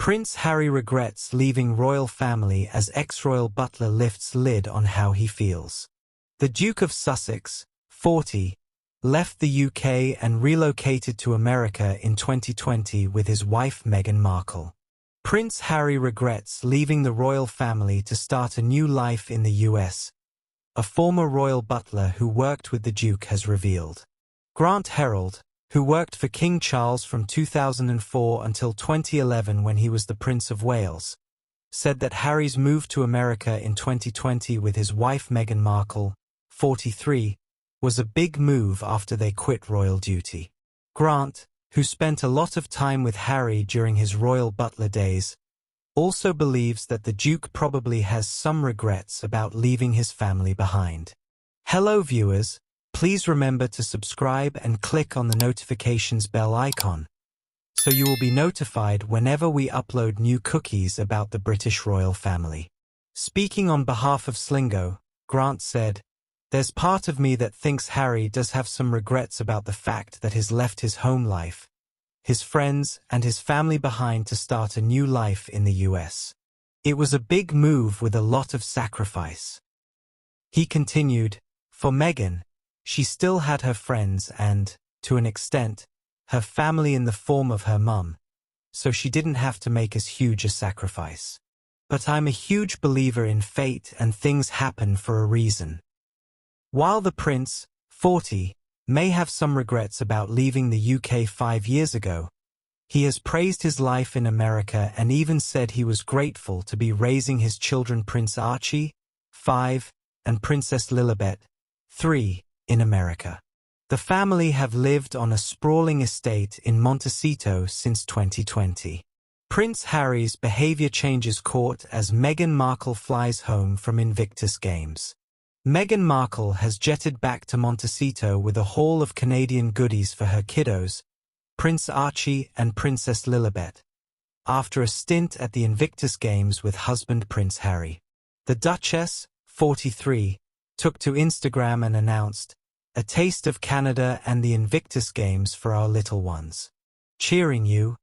Prince Harry regrets leaving royal family as ex-royal butler lifts lid on how he feels. The Duke of Sussex, 40, left the UK and relocated to America in 2020 with his wife Meghan Markle. Prince Harry regrets leaving the royal family to start a new life in the US, a former royal butler who worked with the Duke has revealed. Grant Harrold, who worked for King Charles from 2004 until 2011 when he was the Prince of Wales, said that Harry's move to America in 2020 with his wife Meghan Markle, 43, was a big move after they quit royal duty. Grant, who spent a lot of time with Harry during his royal butler days, also believes that the Duke probably has some regrets about leaving his family behind. Hello viewers, please remember to subscribe and click on the notifications bell icon, so you will be notified whenever we upload new cookies about the British royal family. Speaking on behalf of Slingo, Grant said, "There's part of me that thinks Harry does have some regrets about the fact that he's left his home life, his friends and his family behind to start a new life in the US. It was a big move with a lot of sacrifice." He continued, "For Meghan, she still had her friends and, to an extent, her family in the form of her mum, so she didn't have to make as huge a sacrifice. But I'm a huge believer in fate and things happen for a reason." While the Prince, 40, may have some regrets about leaving the UK 5 years ago, he has praised his life in America and even said he was grateful to be raising his children Prince Archie, 5, and Princess Lilibet, 3, in America. The family have lived on a sprawling estate in Montecito since 2020. Prince Harry's behavior changes court as Meghan Markle flies home from Invictus Games. Meghan Markle has jetted back to Montecito with a haul of Canadian goodies for her kiddos, Prince Archie and Princess Lilibet, after a stint at the Invictus Games with husband Prince Harry. The Duchess, 43, took to Instagram and announced, "A taste of Canada and the Invictus Games for our little ones. Cheering you,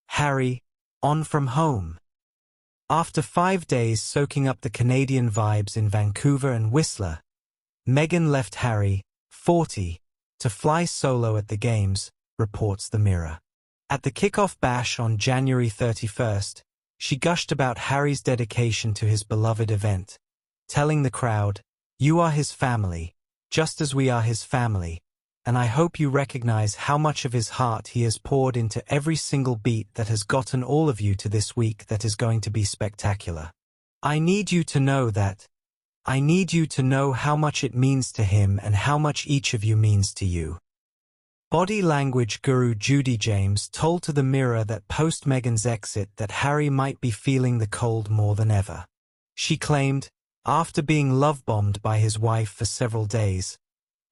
Harry, on from home." After 5 days soaking up the Canadian vibes in Vancouver and Whistler, Meghan left Harry, 40, to fly solo at the Games, reports The Mirror. At the kickoff bash on January 31st, she gushed about Harry's dedication to his beloved event, telling the crowd, "You are his family, just as we are his family, and I hope you recognize how much of his heart he has poured into every single beat that has gotten all of you to this week that is going to be spectacular. I need you to know that. I need you to know how much it means to him and how much each of you means to you." Body language guru Judy James told to The Mirror that post Meghan's exit that Harry might be feeling the cold more than ever. She claimed, after being love-bombed by his wife for several days,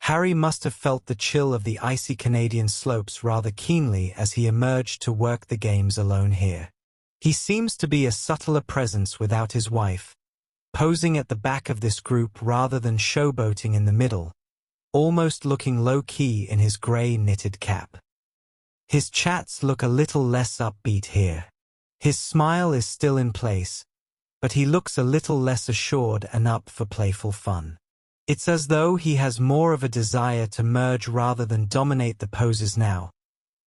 Harry must have felt the chill of the icy Canadian slopes rather keenly as he emerged to work the Games alone here. He seems to be a subtler presence without his wife, posing at the back of this group rather than showboating in the middle, almost looking low-key in his grey knitted cap. His chats look a little less upbeat here. His smile is still in place, but he looks a little less assured and up for playful fun. It's as though he has more of a desire to merge rather than dominate the poses now,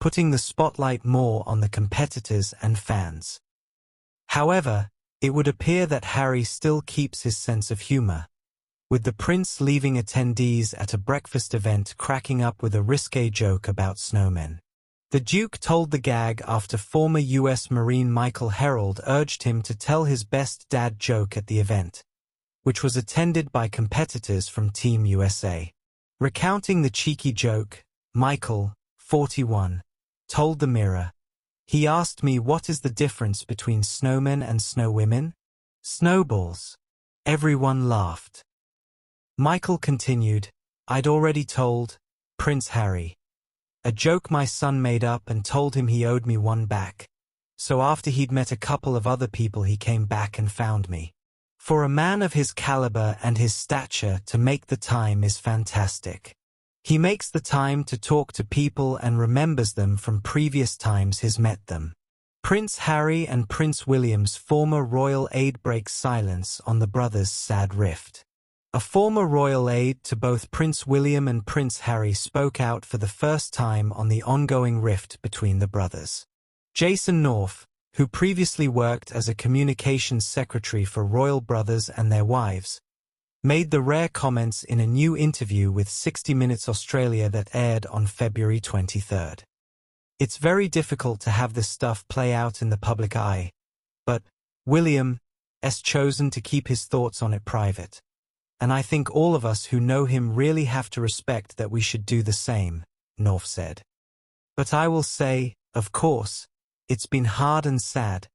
putting the spotlight more on the competitors and fans. However, it would appear that Harry still keeps his sense of humor, with the prince leaving attendees at a breakfast event cracking up with a risque joke about snowmen. The Duke told the gag after former US Marine Michael Harrold urged him to tell his best dad joke at the event, which was attended by competitors from Team USA. Recounting the cheeky joke, Michael, 41, told The Mirror, "He asked me what is the difference between snowmen and snowwomen? Snowballs." Everyone laughed. Michael continued, "I'd already told Prince Harry a joke my son made up and told him he owed me one back. So after he'd met a couple of other people he came back and found me. For a man of his caliber and his stature to make the time is fantastic. He makes the time to talk to people and remembers them from previous times he's met them." Prince Harry and Prince William's former royal aide break silence on the brothers' sad rift. A former royal aide to both Prince William and Prince Harry spoke out for the first time on the ongoing rift between the brothers. Jason North, who previously worked as a communications secretary for royal brothers and their wives, made the rare comments in a new interview with 60 Minutes Australia that aired on February 23rd. It's very difficult to have this stuff play out in the public eye, but William has chosen to keep his thoughts on it private. And I think all of us who know him really have to respect that we should do the same, North said. But I will say, of course, it's been hard and sad,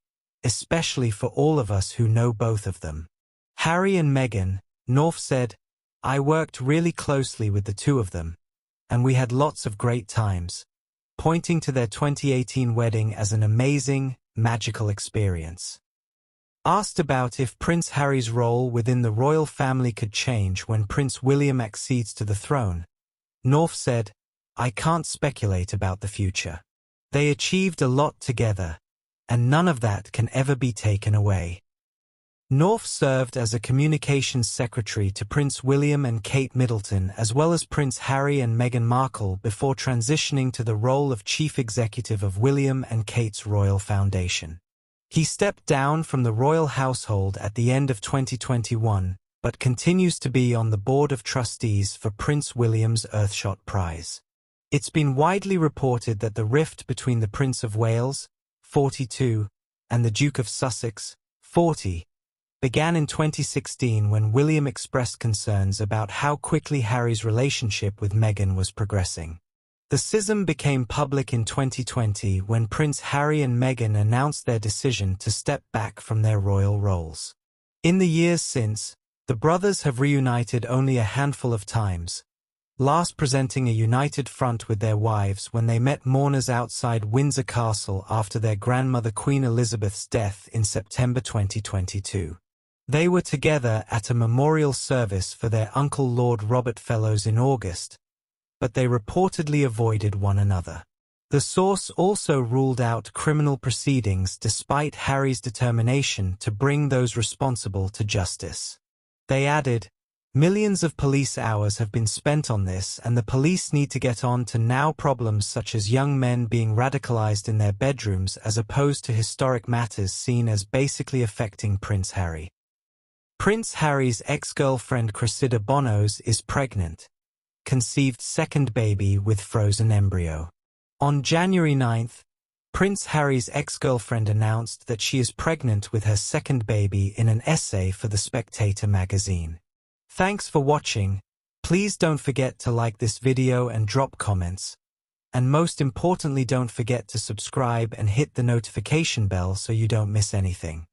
especially for all of us who know both of them. Harry and Meghan, North said, I worked really closely with the two of them, and we had lots of great times, pointing to their 2018 wedding as an amazing, magical experience. Asked about if Prince Harry's role within the royal family could change when Prince William accedes to the throne, North said, I can't speculate about the future. They achieved a lot together, and none of that can ever be taken away. North served as a communications secretary to Prince William and Kate Middleton as well as Prince Harry and Meghan Markle before transitioning to the role of chief executive of William and Kate's Royal Foundation. He stepped down from the royal household at the end of 2021, but continues to be on the board of trustees for Prince William's Earthshot Prize. It's been widely reported that the rift between the Prince of Wales, 42, and the Duke of Sussex, 40, began in 2016 when William expressed concerns about how quickly Harry's relationship with Meghan was progressing. The schism became public in 2020 when Prince Harry and Meghan announced their decision to step back from their royal roles. In the years since, the brothers have reunited only a handful of times, last presenting a united front with their wives when they met mourners outside Windsor Castle after their grandmother Queen Elizabeth's death in September 2022. They were together at a memorial service for their uncle Lord Robert Fellows in August, but they reportedly avoided one another. The source also ruled out criminal proceedings despite Harry's determination to bring those responsible to justice. They added, millions of police hours have been spent on this and the police need to get on to now problems such as young men being radicalized in their bedrooms as opposed to historic matters seen as basically affecting Prince Harry. Prince Harry's ex-girlfriend Cressida Bonos is pregnant, conceived second baby with frozen embryo. On January 9th, Prince Harry's ex-girlfriend announced that she is pregnant with her second baby in an essay for The Spectator magazine. Thanks for watching. Please don't forget to like this video and drop comments. And most importantly, don't forget to subscribe and hit the notification bell so you don't miss anything.